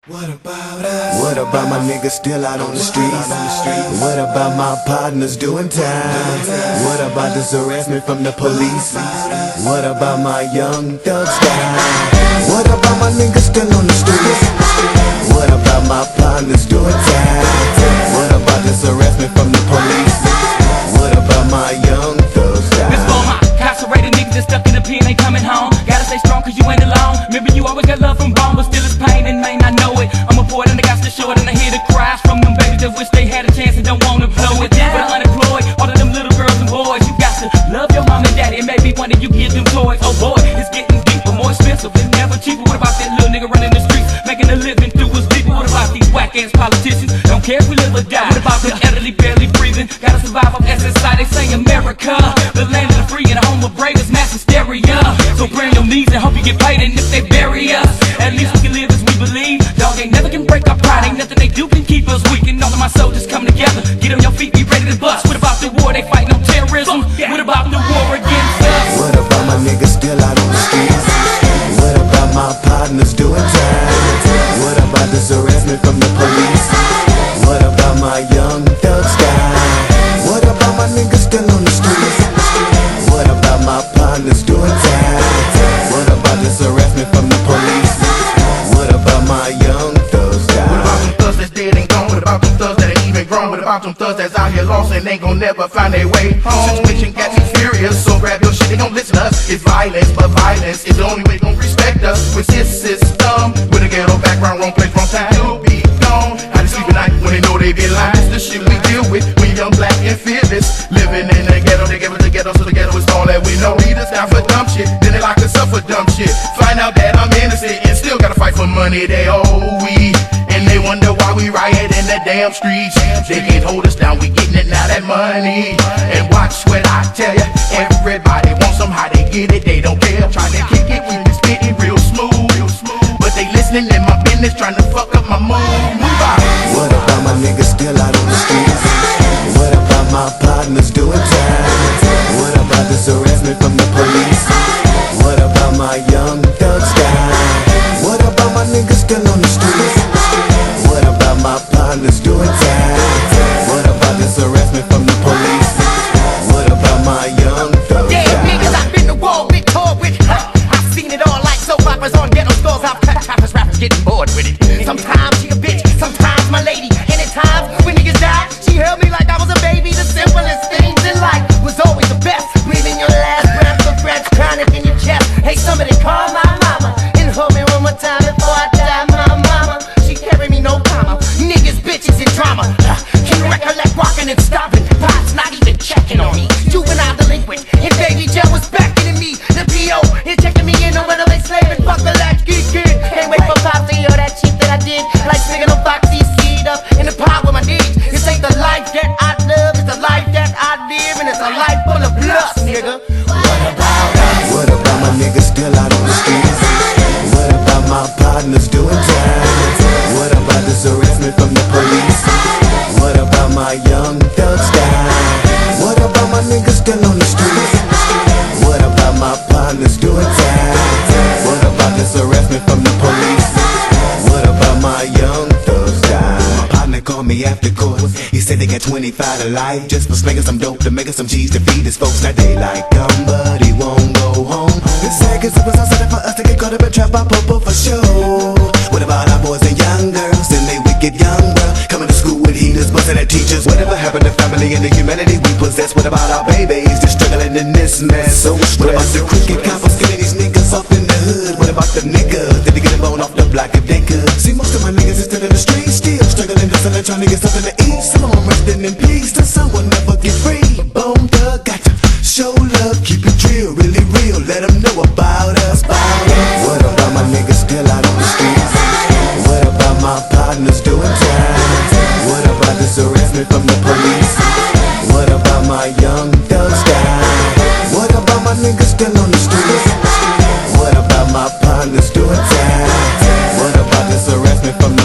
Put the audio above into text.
What about us? What about my niggas still out on the streets? What about my partners doing time? What about this harassment from the police? What about my young thug style? What about my niggas still on the streets? What about my partners doing time? What about this harassment from the police? What about my young thug style? This for my incarcerated niggas that's stuck in the pen, ain't coming home. Gotta stay strong cause you ain't alone. Remember you always got love from bone, but still it's pain and may not know it. I'm a poet and I got to show it, and I hear the cries from them babies that wish they had a chance and don't wanna blow it. But I'm unemployed, all of them little girls and boys. You got to love your mom and daddy, and maybe one of you give them toys. Oh boy, it's getting deeper, more expensive and never cheaper. What about that little nigga running the streets, making a living through his people? What about these whack ass politicians? Don't care if we live or die. What about the elderly barely breathing? Gotta survive off SSI. They say America, the land of the free and the home of brave is mass hysteria. So bring your knees and hope you get paid, and if they bury us, at least we can live as we believe. Dog ain't never can break our pride, ain't nothing they do can keep us weak. And all of my soldiers come together, get on your feet, be ready to bust. What about the war they fighting on terrorism? What about the war against us? What about my niggas still out on the streets? What about my partners doing time? What about this harassment from the police? What about my young thug style? What about my niggas still on the streets? What about my partners doing time? What about this harassment from the police? What about my young thug style? What about them thugs that's dead and gone? What about them thugs that ain't even grown? What about them thugs that's out here lost and ain't gon' never find their way home? Situation got me furious, so grab your shit, they don't listen to us. It's violence, but violence is the only way they gon' respect us. With this system, with a ghetto background, wrong place, wrong time, you'll be gone. How they sleep at night when they know they been lying? It's the shit we deal with, we young, black, and fearless. Living in the ghetto, they give us the ghetto, so the ghetto is all that we know. Lead us down for dumb shit, then they lock us up for dumb shit. Find out that I'm innocent and still gotta fight for money they owe we. And they wonder why we riot in the damn streets. They can't hold us down, we getting it now, that money. And watch what I tell ya, everybody wants some, how they get it, they don't care. Trying to kick it, we been spitting real smooth. But they listening in my business, trying to fuck up my mood. Move out. What about my niggas still out on the streets? What about my partners doing time? What about this harassment from the police? What about my young thug style? What about my niggas still on the streets? What about my partners doing time? What about this harassment from the police? What about my young thug Yeah, style? niggas, I've been to war with, tour with. I've seen it all like soap operas on ghetto stores. I've cut choppers, rappers getting bored with it. Sometimes she a bitch, sometimes my lady. And at times when niggas die, she held me like I was a baby. The simplest things in life was always the best. Breathing your last breath, the breath chronic in your chest. Hey, somebody call my mama and hold me one more time before I die. My mama, she carry me no comma. Niggas, bitches, and drama. Can you recollect rocking and stopping? Pops not even checking on me. Juvenile delinquent, and baby jail was beckoning me. The P.O. is checking me in on whether they slaving. Fuck the latchkey kid. Can't wait for Pops to hear that shit that I did. Like singing on Foxy, skied up in the pot with my knees. This ain't the life that I love, it's the life that I live, and it's a life full of lust, nigga. What about us? What about my niggas still out on the streets? What about my partners doing time? What about this harassment from the police? What about my young thug style? What about my niggas still on the streets? What about my partners doing time? What about this harassment from the police? What about my young thug style? My partner called me after court. He said they got 25 to life just for slinging some dope to making some cheese to feed his folks. Now they like him, but he won't go home. It's sad cause it was all set up for us to get caught up and trapped by popo for sure. What about our boys and young girls and they wicked young world? Coming to school with heaters, busting at teachers. Whatever happened to family and the humanity we possess? What about our babies just struggling in this mess? So what about the cricket coppers killing these niggas off in the hood? What about the niggas? Did they get them bone off the block if they could? See, most of my niggas is still in the streets, still struggling, hustling, trying to get something to eat. Some of them resting in peace, till someone never get free. Bone thug, got to show love, keep it real, really real. Let them know about us, What about my niggas still out on the streets? What about my partners doing time? What about this harassment from the police? What about my young thug style? What about my niggas still on the streets? What about my partners doing time? What about this harassment from the